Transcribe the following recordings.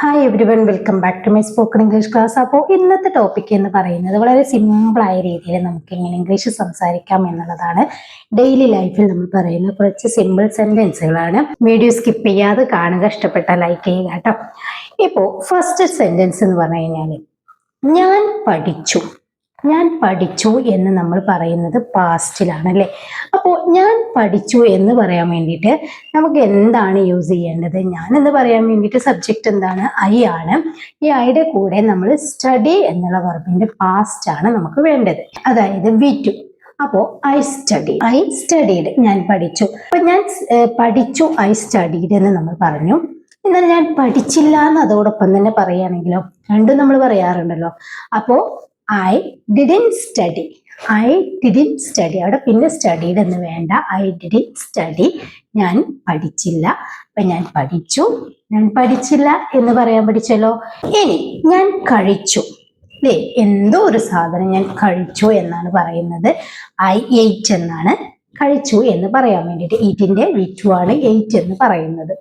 Hi everyone, welcome back to my spoken English class. അപ്പോൾ ഇന്നത്തെ topic എന്ന് പറയുന്നത് വളരെ സിമ്പിളായ രീതിയിൽ നമുക്ക് എങ്ങനെ ഇംഗ്ലീഷ് സംസാരിക്കാം എന്നുള്ളതാണ്. ഡെയിലി ലൈഫിൽ നമ്മൾ പറയുന്ന കുറച്ച് സിമ്പിൾ സെന്റൻസുകളാണ്. വീഡിയോ സ്കിപ്പ് ചെയ്യാതെ കാണുക, ഇഷ്ടപ്പെട്ട ലൈക്ക് ചെയ്യുക കേട്ടോ. ഇപ്പോൾ ഫസ്റ്റ് സെന്റൻസ് എന്ന് പറഞ്ഞു കഴിഞ്ഞാൽ ഞാൻ പഠിച്ചു. ഞാൻ പഠിച്ചു എന്ന് നമ്മൾ പറയുന്നത് പാസ്റ്റിലാണ് അല്ലേ. അപ്പോൾ ഞാൻ പഠിച്ചു എന്ന് പറയാൻ വേണ്ടിയിട്ട് നമുക്ക് എന്താണ് യൂസ് ചെയ്യേണ്ടത്? ഞാൻ എന്ന് പറയാൻ വേണ്ടിയിട്ട് സബ്ജക്റ്റ് എന്താണ്? ഐ ആണ്. ഈ ഐയുടെ കൂടെ നമ്മൾ സ്റ്റഡി എന്നുള്ള വെർബിന്റെ പാസ്റ്റ് ആണ് നമുക്ക് വേണ്ടത്, അതായത് വി ടു. അപ്പോ ഐ സ്റ്റഡീഡ്, ഞാൻ പഠിച്ചു. അപ്പൊ ഞാൻ പഠിച്ചു, ഐ സ്റ്റഡീഡ് എന്ന് നമ്മൾ പറഞ്ഞു. എന്നാൽ ഞാൻ പഠിച്ചില്ല എന്ന് അതോടൊപ്പം തന്നെ പറയുകയാണെങ്കിലോ, രണ്ടും നമ്മൾ പറയാറുണ്ടല്ലോ. അപ്പോ ഐ ഡിഡിന്റ് സ്റ്റഡി. അവിടെ പിന്നെ സ്റ്റഡീഡ് എന്ന് വേണ്ട, ഐ ഡിഡിന്റ് സ്റ്റഡി. ഞാൻ പഠിച്ചില്ല. അപ്പൊ ഞാൻ പഠിച്ചു, ഞാൻ പഠിച്ചില്ല എന്ന് പറയാൻ പഠിച്ചല്ലോ. ഇനി ഞാൻ കഴിച്ചു അല്ലേ, എന്തോ ഒരു സാധനം ഞാൻ കഴിച്ചു എന്നാണ് പറയുന്നത്. ഐ എയ്റ്റ് എന്നാണ് കഴിച്ചു എന്ന് പറയാൻ വേണ്ടിയിട്ട്. ഈറ്റിന്റെ വിറ്റു ആണ് എയ്റ്റ് എന്ന് പറയുന്നത്.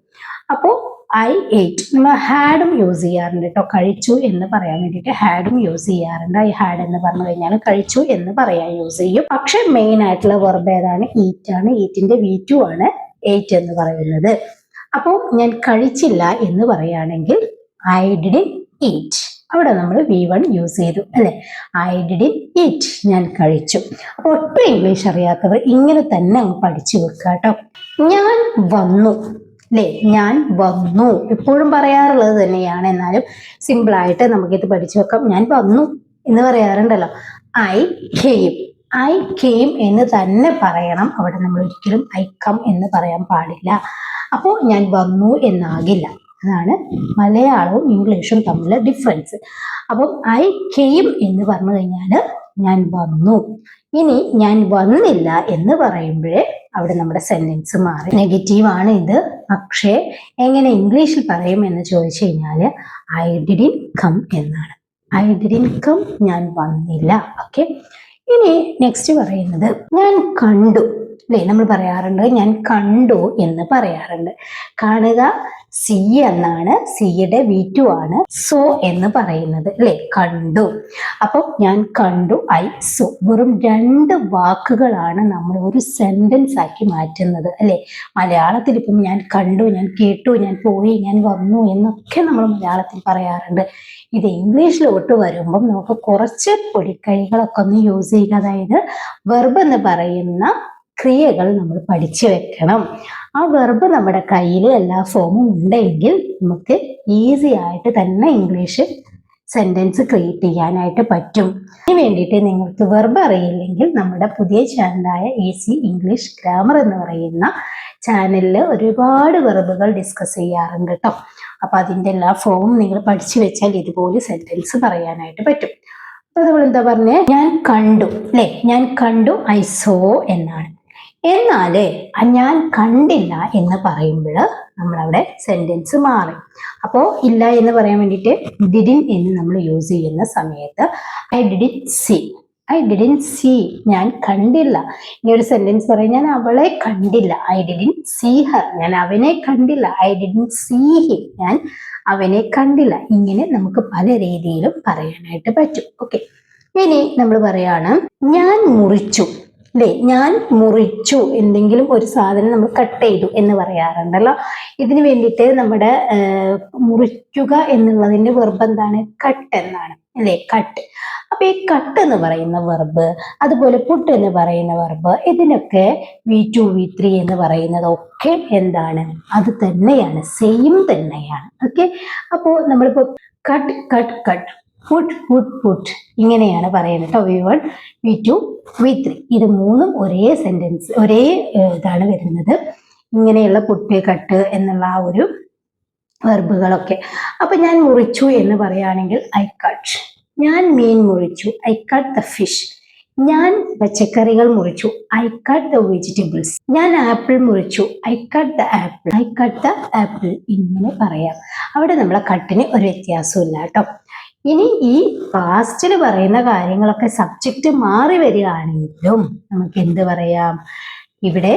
അപ്പോ ഐ എയ്റ്റ് നമ്മൾ ഹാഡും യൂസ് ചെയ്യാറുണ്ട് കേട്ടോ. കഴിച്ചു എന്ന് പറയാൻ വേണ്ടിയിട്ട് ഹാഡും യൂസ് ചെയ്യാറുണ്ട്. ഐ ഹാഡ് എന്ന് പറഞ്ഞു കഴിഞ്ഞാൽ കഴിച്ചു എന്ന് പറയാൻ യൂസ് ചെയ്യും. പക്ഷെ മെയിൻ ആയിട്ടുള്ള വെർബ് ഏതാണ്? ഈറ്റ് ആണ്. ഈറ്റിന്റെ വി ടു ആണ് എയ്റ്റ് എന്ന് പറയുന്നത്. അപ്പോൾ ഞാൻ കഴിച്ചില്ല എന്ന് പറയുകയാണെങ്കിൽ ഐ ഡിഡിന്റ് ഈറ്റ്. അവിടെ നമ്മൾ V1 യൂസ് ചെയ്തു അല്ലെ. ഐ ഡിഡിന്റ് ഈറ്റ്, ഞാൻ കഴിച്ചു. അപ്പോൾ ഒട്ടും ഇംഗ്ലീഷ് അറിയാത്തവർ ഇങ്ങനെ തന്നെ അങ്ങ് പഠിച്ചു വെക്കുക കേട്ടോ. ഞാൻ വന്നു അല്ലേ, ഞാൻ വന്നു എപ്പോഴും പറയാറുള്ളത് തന്നെയാണ്. എന്നാലും സിമ്പിൾ ആയിട്ട് നമുക്കിത് പഠിച്ചു വെക്കാം. ഞാൻ വന്നു എന്ന് പറയാറുണ്ടല്ലോ. ഐ കെയിം എന്ന് തന്നെ പറയണം. അവിടെ നമ്മൾ ഒരിക്കലും ഐ കം എന്ന് പറയാൻ പാടില്ല. അപ്പോൾ ഞാൻ വന്നു എന്നാകില്ല. അതാണ് മലയാളവും ഇംഗ്ലീഷും തമ്മിലുള്ള ഡിഫറൻസ്. അപ്പം ഐ കെയിം എന്ന് പറഞ്ഞു കഴിഞ്ഞാൽ ഞാൻ വന്നു. ഇനി ഞാൻ വന്നില്ല എന്ന് പറയുമ്പോഴേ അവിടെ നമ്മുടെ സെന്റൻസ് മാറി. നെഗറ്റീവ് ആണ് ഇത്. പക്ഷേ എങ്ങനെ ഇംഗ്ലീഷിൽ പറയും എന്ന് ചോദിച്ചു കഴിഞ്ഞാൽ ഐ ഡിഡിന്റ് കം എന്നാണ്. ഐ ഡിഡിന്റ് കം, ഞാൻ വന്നില്ല. ഓക്കെ. ഇനി നെക്സ്റ്റ് പറയുന്നത് ഞാൻ കണ്ടു അല്ലേ. നമ്മൾ പറയാറുണ്ട് ഞാൻ കണ്ടു എന്ന് പറയാറുണ്ട്. കാണുക സി എന്നാണ്. സിയുടെ വി ടു ആണ് സോ എന്ന് പറയുന്നത് അല്ലെ. കണ്ടു. അപ്പൊ ഞാൻ കണ്ടു, ഐ സോ. വെറും രണ്ട് വാക്കുകളാണ് നമ്മൾ ഒരു സെന്റൻസ് ആക്കി മാറ്റുന്നത് അല്ലെ. മലയാളത്തിൽ ഇപ്പം ഞാൻ കണ്ടു, ഞാൻ കേട്ടു, ഞാൻ പോയി, ഞാൻ വന്നു എന്നൊക്കെ നമ്മൾ മലയാളത്തിൽ പറയാറുണ്ട്. ഇത് ഇംഗ്ലീഷിലോട്ട് വരുമ്പം നമുക്ക് കുറച്ച് പൊടിക്കൈകളൊക്കെ ഒന്ന് യൂസ് ചെയ്യുക. അതായത് വെർബ് എന്ന് പറയുന്ന ക്രിയകൾ നമ്മൾ പഠിച്ചു വെക്കണം. ആ വെർബ് നമ്മുടെ കയ്യിൽ എല്ലാ ഫോമും ഉണ്ടെങ്കിൽ നമുക്ക് ഈസി ആയിട്ട് തന്നെ ഇംഗ്ലീഷ് സെന്റൻസ് ക്രിയേറ്റ് ചെയ്യാനായിട്ട് പറ്റും. അതിന് വേണ്ടിയിട്ട് നിങ്ങൾക്ക് വെർബ് അറിയില്ലെങ്കിൽ നമ്മുടെ പുതിയ ചാനലായ ഈസി ഇംഗ്ലീഷ് ഗ്രാമർ എന്ന് പറയുന്ന ചാനലിൽ ഒരുപാട് വെർബുകൾ ഡിസ്കസ് ചെയ്യാറുണ്ട് കേട്ടോ. അപ്പൊ അതിൻ്റെ എല്ലാ ഫോമും നിങ്ങൾ പഠിച്ചു വെച്ചാൽ ഇതുപോലെ സെന്റൻസ് പറയാനായിട്ട് പറ്റും. അപ്പൊ നമ്മൾ എന്താ പറഞ്ഞേ? ഞാൻ കണ്ടു അല്ലെ. ഞാൻ കണ്ടു, ഐ സോ എന്നാണ്. എന്നാല് ഞാൻ കണ്ടില്ല എന്ന് പറയുമ്പോൾ നമ്മളവിടെ സെന്റൻസ് മാറി. അപ്പോ ഇല്ല എന്ന് പറയാൻ വേണ്ടിയിട്ട് ഡിഡിൻ എന്ന് നമ്മൾ യൂസ് ചെയ്യുന്ന സമയത്ത് ഐ ഡിഡിന്റ് സീ, ഞാൻ കണ്ടില്ല. ഇനി ഒരു സെന്റൻസ് പറയും, ഞാൻ അവളെ കണ്ടില്ല. ഐ ഡിഡിന്റ് സീ ഹർ, ഞാൻ അവനെ കണ്ടില്ല. ഐ ഡിഡിന്റ് സീ ഹിം, ഞാൻ അവനെ കണ്ടില്ല. ഇങ്ങനെ നമുക്ക് പല രീതിയിലും പറയാനായിട്ട് പറ്റും. ഓക്കെ. ഇനി നമ്മൾ പറയാണ് ഞാൻ മുറിച്ചു അല്ലേ. ഞാൻ മുറിച്ചു, എന്തെങ്കിലും ഒരു സാധനം നമ്മൾ കട്ട് ചെയ്തു എന്ന് പറയാറുണ്ടല്ലോ. ഇതിന് വേണ്ടിയിട്ട് നമ്മുടെ മുറിക്കുക എന്നുള്ളതിന്റെ വെർബ് എന്താണ്? കട്ട് എന്നാണ് അല്ലേ. കട്ട്. അപ്പൊ ഈ കട്ട് എന്ന് പറയുന്ന വെർബ്, അതുപോലെ പുട്ട് എന്ന് പറയുന്ന വെർബ്, ഇതിനൊക്കെ V2 V3 എന്ന് പറയുന്നതൊക്കെ എന്താണ്? അത് തന്നെയാണ്, സെയിം തന്നെയാണ്. ഓക്കെ. അപ്പോ നമ്മളിപ്പോ cut cut cut, put put put, ഇങ്ങനെയാണ് പറയുന്നത് കേട്ടോ. V1 V2 V3 ഇത് മൂന്നും ഒരേ സെന്റൻസ്, ഒരേ ഇതാണ് വരുന്നത്. ഇങ്ങനെയുള്ള പുട്ട് കട്ട് എന്നുള്ള ആ ഒരു വെർബുകളൊക്കെ. അപ്പൊ ഞാൻ മുറിച്ചു എന്ന് പറയുകയാണെങ്കിൽ ഐ കട്ട്. ഞാൻ മീൻ മുറിച്ചു, ഐ കട്ട് ദ ഫിഷ്. ഞാൻ പച്ചക്കറികൾ മുറിച്ചു, ഐ കട്ട് ദ വെജിറ്റബിൾസ്. ഞാൻ ആപ്പിൾ മുറിച്ചു, I cut the apple. I cut the apple. ഇങ്ങനെ പറയാം. അവിടെ നമ്മളെ കട്ടിന് ഒരു വ്യത്യാസവും ഇല്ല കേട്ടോ. ഇനി ഈ പാസ്റ്റിൽ പറയുന്ന കാര്യങ്ങളൊക്കെ സബ്ജക്റ്റ് മാറി വരികയാണെങ്കിലും നമുക്ക് എന്ത് പറയാം? ഇവിടെ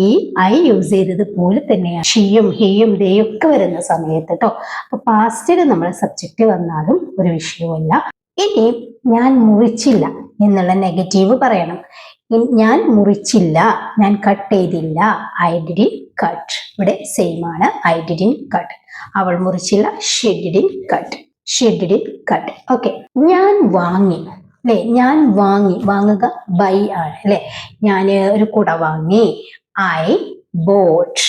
ഈ ഐ യൂസ് ചെയ്തത് പോലെ തന്നെയാണ് ഷിയും ഹിയും ദയും ഒക്കെ വരുന്ന സമയത്ത് കേട്ടോ. അപ്പൊ പാസ്റ്റിൽ നമ്മുടെ സബ്ജക്റ്റ് വന്നാലും ഒരു വിഷയവുമല്ല. ഇനി ഞാൻ മുറിച്ചില്ല എന്നുള്ള നെഗറ്റീവ് പറയണം. ഞാൻ മുറിച്ചില്ല, ഞാൻ കട്ട് ചെയ്തില്ല, ഐ ഡിഡിൻ കട്ട്. ഇവിടെ സെയിം ആണ്, ഐ ഡിഡിൻ കട്ട്. അവൾ മുറിച്ചില്ല, she didn't cut. She didn't cut. Okay. ഞാൻ വാങ്ങി അല്ലെ, ഞാൻ വാങ്ങി, വാങ്ങുക ബൈ ആണ് അല്ലെ. ഞാൻ ഒരു കുട വാങ്ങി, I boat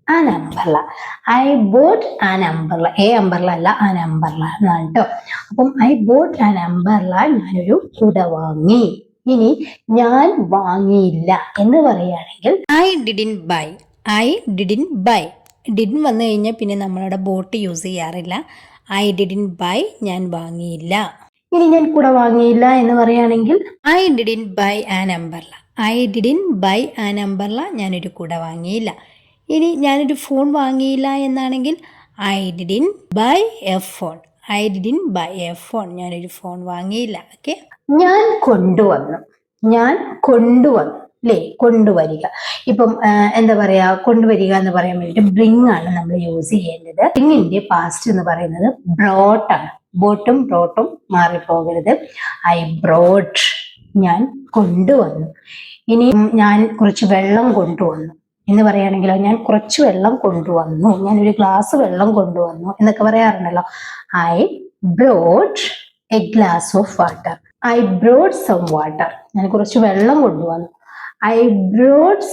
an umbrella. I boat an umbrella. Umbrella അല്ല, ആൻ അംബ്രല്ല എന്നാണ് കേട്ടോ. അപ്പം ഐ ബോട്ട് ആൻ അംബ്രല്ല, ഞാനൊരു കുട വാങ്ങി. ഇനി ഞാൻ വാങ്ങിയില്ല എന്ന് പറയുകയാണെങ്കിൽ I didn't buy. I didn't buy. Didn't വന്നു കഴിഞ്ഞാൽ പിന്നെ നമ്മളവിടെ ബോട്ട് യൂസ് ചെയ്യാറില്ല. ഐ ഡിഡിൻ ബൈ, ഞാൻ വാങ്ങിയില്ല. ഇനി ഞാൻ കുട വാങ്ങിയില്ല എന്ന് പറയുകയാണെങ്കിൽ I didn't buy an umbrella. I didn't buy an umbrella, ഞാനൊരു കുട വാങ്ങിയില്ല. ഇനി ഞാനൊരു ഫോൺ വാങ്ങിയില്ല എന്നാണെങ്കിൽ I didn't buy a phone. I didn't buy a phone, ഞാനൊരു ഫോൺ വാങ്ങിയില്ല. ഓക്കെ. ഞാൻ കൊണ്ടുവന്നു. ഞാൻ കൊണ്ടുവന്നു അല്ലേ, കൊണ്ടുവരിക. ഇപ്പം എന്താ പറയാ, കൊണ്ടുവരിക എന്ന് പറയാൻ വേണ്ടിയിട്ട് ബ്രിങ് ആണ് നമ്മൾ യൂസ് ചെയ്യേണ്ടത്. ബ്രിങ്ങിന്റെ പാസ്റ്റ് എന്ന് പറയുന്നത് ബ്രോട്ട് ആണ്. ബോട്ടും ബ്രോട്ടും മാറിപ്പോകരുത്. ഐ ബ്രോട്ട്, ഞാൻ കൊണ്ടുവന്നു. ഇനി ഞാൻ കുറച്ച് വെള്ളം കൊണ്ടുവന്നു എന്ന് പറയുകയാണെങ്കിലോ, ഞാൻ കുറച്ച് വെള്ളം കൊണ്ടുവന്നു, ഞാൻ ഒരു ഗ്ലാസ് വെള്ളം കൊണ്ടുവന്നു എന്നൊക്കെ പറയാറുണ്ടല്ലോ. I brought a glass of water. I brought some water, ഞാൻ കുറച്ച് വെള്ളം കൊണ്ടുവന്നു. I brought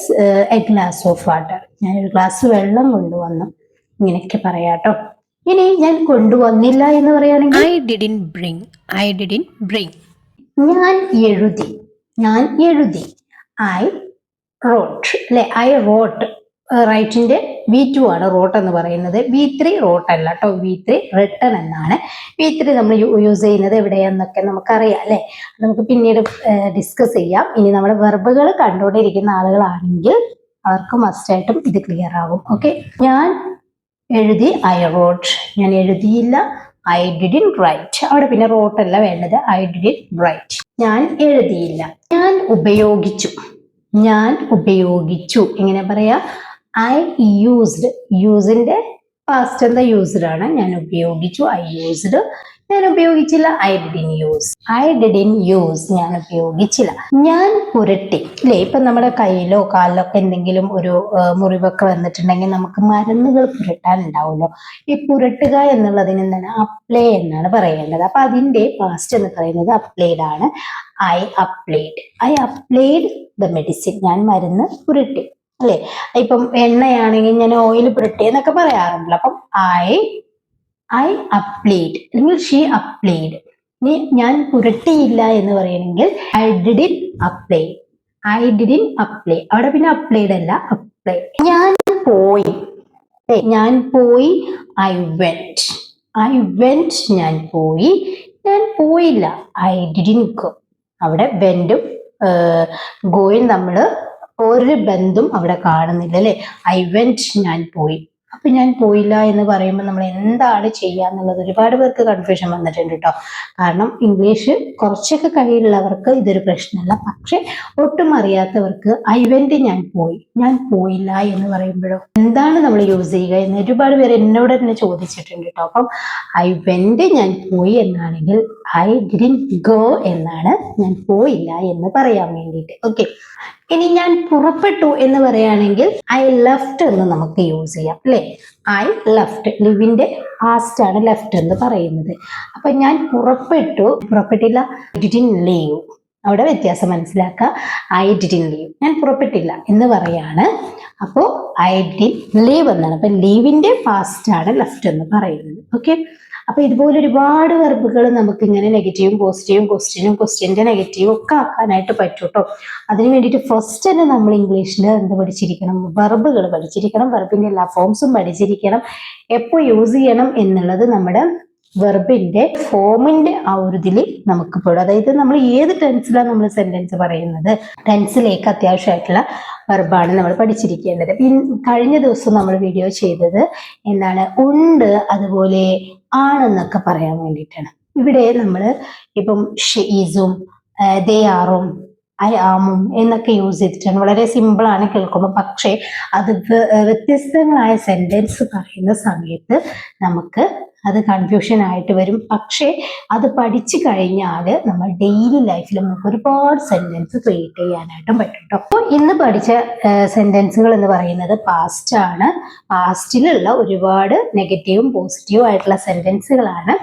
a glass of water, ഞാൻ ഒരു ഗ്ലാസ് വെള്ളം കൊണ്ടുവന്നു. ഇങ്ങനെയൊക്കെ പറയാട്ടോ. ഇനി ഞാൻ കൊണ്ടുവന്നില്ല എന്ന് പറയുകയാണെങ്കിൽ I didn't bring. I didn't bring. ഞാൻ എഴുതി. ഞാൻ എഴുതി. ഐ റോട്ട് അല്ലെ. ഐ റോട്ട്, റൈറ്റിന്റെ V2 ആണ് റോട്ട് എന്ന് പറയുന്നത്. V3 റോട്ട് അല്ല കേട്ടോ, V3 റിട്ടൺ എന്നാണ്. V3 നമ്മൾ യൂസ് ചെയ്യുന്നത് എവിടെയാന്നൊക്കെ നമുക്കറിയാം അല്ലെ. നമുക്ക് പിന്നീട് ഡിസ്കസ് ചെയ്യാം. ഇനി നമ്മൾ വെർബുകൾ കണ്ടുകൊണ്ടിരിക്കുന്ന ആളുകളാണെങ്കിൽ അവർക്ക് മസ്റ്റായിട്ടും ഇത് ക്ലിയർ ആകും. ഓക്കെ. ഞാൻ എഴുതി, ഐ റോട്ട്. ഞാൻ എഴുതിയില്ല, ഐ ഡിഡിൻ റൈറ്റ്. അവിടെ പിന്നെ റോട്ട് അല്ല വേണ്ടത്, ഐ ഡിഡിൻ റൈറ്റ്. ഞാൻ എഴുതിയില്ല. ഞാൻ ഉപയോഗിച്ചു. ഞാൻ ഉപയോഗിച്ചു. എങ്ങനെ പറയാ, ഐ യൂസ്ഡ്. യൂസിന്റെ പാസ്റ്റ് എന്താ, യൂസ്ഡ് ആണ്. ഞാൻ ഉപയോഗിച്ചു, ഐ യൂസ്ഡ്. ഞാൻ ഉപയോഗിച്ചില്ല, I didn't use. I didn't use, ഞാൻ ഉപയോഗിച്ചില്ല. ഞാൻ പുരട്ടി അല്ലെ. ഇപ്പൊ നമ്മുടെ കയ്യിലോ കാലിലോ ഒക്കെ എന്തെങ്കിലും ഒരു മുറിവൊക്കെ വന്നിട്ടുണ്ടെങ്കിൽ നമുക്ക് മരുന്നുകൾ പുരട്ടാൻ ഉണ്ടാവുമല്ലോ. ഈ പുരട്ടുക എന്നുള്ളതിന് എന്താണ്, അപ്ലൈ എന്നാണ് പറയേണ്ടത്. അപ്പൊ അതിന്റെ പാസ്റ്റ് എന്ന് പറയുന്നത് അപ്ലൈഡ് ആണ്. I applied. I applied the medicine, ഞാൻ മരുന്ന് പുരട്ടി അല്ലെ. ഇപ്പം എണ്ണയാണെങ്കിൽ ഞാൻ ഓയിൽ പുരട്ടി എന്നൊക്കെ പറയാറുണ്ടല്ലോ. അപ്പം ഐ അപ്ലൈഡ് അല്ലെങ്കിൽ ഷീ അപ്ലൈഡ്. ഇനി ഞാൻ പുരട്ടിയില്ല എന്ന് പറയണമെങ്കിൽ I didn't apply. I didn't apply. അവിടെ പിന്നെ അപ്ലൈഡ് അല്ല, അപ്ലൈ. ഞാൻ പോയി. ഞാൻ പോയി, ഐ വെന്റ്. ഐ വെന്റ്, ഞാൻ പോയി. ഞാൻ പോയില്ല, ഐ ഡിഡിൻ ഗോ. അവിടെ വെന്റും ഗോയും നമ്മൾ ഒരു ബന്ധം അവിടെ കാണുന്നില്ല അല്ലെ. ഐ വെന്റ്, ഞാൻ പോയി. അപ്പൊ ഞാൻ പോയില്ല എന്ന് പറയുമ്പോൾ നമ്മൾ എന്താണ് ചെയ്യാന്നുള്ളത് ഒരുപാട് പേർക്ക് കൺഫ്യൂഷൻ വന്നിട്ടുണ്ട് കേട്ടോ. കാരണം ഇംഗ്ലീഷ് കുറച്ചൊക്കെ കഴിയുള്ളവർക്ക് ഇതൊരു പ്രശ്നമല്ല. പക്ഷെ ഒട്ടും അറിയാത്തവർക്ക് ഐ വെന്റ്, ഞാൻ പോയി, ഞാൻ പോയില്ല എന്ന് പറയുമ്പോഴോ എന്താണ് നമ്മൾ യൂസ് ചെയ്യുക എന്ന് ഒരുപാട് പേര് എന്നോട് തന്നെ ചോദിച്ചിട്ടുണ്ട് കേട്ടോ. അപ്പം ഐ വെന്റ്, ഞാൻ പോയി എന്നാണെങ്കിൽ ഐ ഡിഡിൻ ഗോ എന്നാണ്, ഞാൻ പോയില്ല എന്ന് പറയാൻ വേണ്ടിയിട്ട്. ഓക്കെ. ഇനി ഞാൻ പുറപ്പെട്ടു എന്ന് പറയുകയാണെങ്കിൽ ഐ ലെഫ്റ്റ് എന്ന് നമുക്ക് യൂസ് ചെയ്യാം അല്ലെ. ഐ ലെഫ്റ്റ്, ലിവിന്റെ പാസ്റ്റ് ആണ് ലെഫ്റ്റ് എന്ന് പറയുന്നത്. അപ്പൊ ഞാൻ പുറപ്പെട്ടു, പുറപ്പെട്ടില്ല, ഡിഡിൻ ലീവ്. അവിടെ വ്യത്യാസം മനസ്സിലാക്കുക. ഐ ഡിഡിൻ ലീവ്, ഞാൻ പുറപ്പെട്ടില്ല എന്ന് പറയാണ്. അപ്പോ ഐ ഡിഡിൻ ലീവ് എന്നാണ്. അപ്പൊ ലീവിന്റെ പാസ്റ്റ് ആണ് ലെഫ്റ്റ് എന്ന് പറയുന്നത്. ഓക്കെ. അപ്പൊ ഇതുപോലെ ഒരുപാട് വെർബുകൾ നമുക്ക് ഇങ്ങനെ നെഗറ്റീവും പോസിറ്റീവും, ക്വസ്റ്റ്യനും ക്വസ്റ്റ്യന്റെ നെഗറ്റീവും ഒക്കെ ആക്കാനായിട്ട് പറ്റും കേട്ടോ. അതിന് വേണ്ടിയിട്ട് ഫസ്റ്റ് തന്നെ നമ്മൾ ഇംഗ്ലീഷിൽ എന്ത് പഠിച്ചിരിക്കണം, വെർബുകൾ പഠിച്ചിരിക്കണം. വെർബിന്റെ എല്ലാ ഫോംസും പഠിച്ചിരിക്കണം. എപ്പോൾ യൂസ് ചെയ്യണം എന്നുള്ളത് നമ്മുടെ വെർബിന്റെ ഫോമിന്റെ ആ ഒരു ഇതിൽ നമുക്ക് പെടും. അതായത് നമ്മൾ ഏത് ടെൻസിലാണ് നമ്മൾ സെന്റൻസ് പറയുന്നത്, ടെൻസിലേക്ക് അത്യാവശ്യമായിട്ടുള്ള വെർബാണ് നമ്മൾ പഠിച്ചിരിക്കേണ്ടത്. കഴിഞ്ഞ ദിവസം നമ്മൾ വീഡിയോ ചെയ്തത് എന്താണ്, ഉണ്ട് അതുപോലെ ആണെന്നൊക്കെ പറയാൻ വേണ്ടിയിട്ടാണ്. ഇവിടെ നമ്മൾ ഇപ്പം ഷീസും ദേ ആറും ഐ ആമും എന്നൊക്കെ യൂസ് ചെയ്തിട്ടാണ്. വളരെ സിമ്പിൾ ആണ് കേൾക്കുമ്പോൾ, പക്ഷേ അത് വ്യത്യസ്തങ്ങളായ സെന്റൻസ് പറയുന്ന സമയത്ത് നമുക്ക് അത് കൺഫ്യൂഷൻ ആയിട്ട് വരും. പക്ഷേ അത് പഠിച്ചു കഴിഞ്ഞാൽ നമ്മൾ ഡെയിലി ലൈഫിൽ നമുക്ക് ഒരുപാട് സെന്റൻസ് ക്രിയേറ്റ് ചെയ്യാനായിട്ടും പറ്റും കേട്ടോ. അപ്പോൾ ഇന്ന് പഠിച്ച സെന്റൻസുകൾ എന്ന് പറയുന്നത് പാസ്റ്റ് ആണ്. പാസ്റ്റിലുള്ള ഒരുപാട് നെഗറ്റീവും പോസിറ്റീവും ആയിട്ടുള്ള സെന്റൻസുകളാണ്.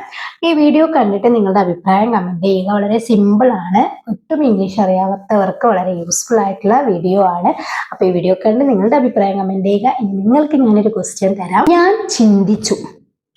ഈ വീഡിയോ കണ്ടിട്ട് നിങ്ങളുടെ അഭിപ്രായം കമന്റ് ചെയ്യുക. വളരെ സിമ്പിൾ ആണ്, ഒട്ടും ഇംഗ്ലീഷ് അറിയാത്തവർക്ക് വളരെ യൂസ്ഫുൾ ആയിട്ടുള്ള വീഡിയോ ആണ്. അപ്പൊ ഈ വീഡിയോ കണ്ട് നിങ്ങളുടെ അഭിപ്രായം കമന്റ് ചെയ്യുക. ഇനി നിങ്ങൾക്ക് ഞാനൊരു ക്വസ്റ്റ്യൻ തരാം. ഞാൻ ചിന്തിച്ചു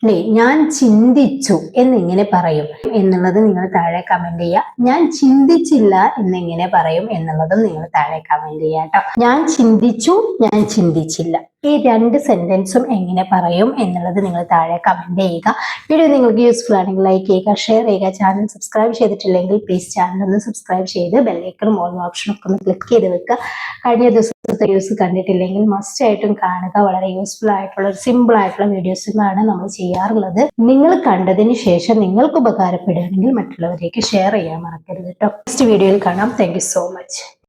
അല്ലെ, ഞാൻ ചിന്തിച്ചു എന്നെങ്ങനെ പറയും എന്നുള്ളത് നിങ്ങൾ താഴെ കമന്റ് ചെയ്യുക. ഞാൻ ചിന്തിച്ചില്ല എന്നെങ്ങനെ പറയും എന്നുള്ളതും നിങ്ങൾ താഴെ കമന്റ് ചെയ്യുക കേട്ടോ. ഞാൻ ചിന്തിച്ചു, ഞാൻ ചിന്തിച്ചില്ല, ഈ രണ്ട് സെന്റൻസും എങ്ങനെ പറയും എന്നുള്ളത് നിങ്ങൾ താഴെ കമന്റ് ചെയ്യുക. വീഡിയോ നിങ്ങൾക്ക് യൂസ്ഫുൾ ആണെങ്കിൽ ലൈക്ക് ചെയ്യുക, ഷെയർ ചെയ്യുക. ചാനൽ സബ്സ്ക്രൈബ് ചെയ്തിട്ടില്ലെങ്കിൽ പ്ലീസ് ചാനൽ ഒന്ന് സബ്സ്ക്രൈബ് ചെയ്ത് ബെല്ലൈക്കണും ഓൾ ഓപ്ഷനും ഒക്കെ ഒന്ന് ക്ലിക്ക് ചെയ്ത് വെക്കുക. കഴിഞ്ഞ ദിവസത്തെ വീഡിയോസ് കണ്ടിട്ടില്ലെങ്കിൽ മസ്റ്റ് ആയിട്ടും കാണുക. വളരെ യൂസ്ഫുൾ ആയിട്ടുള്ള സിമ്പിൾ ആയിട്ടുള്ള വീഡിയോസുകളാണ് നമ്മൾ ചെയ്യാറുള്ളത്. നിങ്ങൾ കണ്ടതിന് ശേഷം നിങ്ങൾക്ക് ഉപകാരപ്പെടുകയാണെങ്കിൽ മറ്റുള്ളവരേക്ക് ഷെയർ ചെയ്യാൻ മറക്കരുത് കേട്ടോ. നെക്സ്റ്റ് വീഡിയോയിൽ കാണാം. Thank you so much.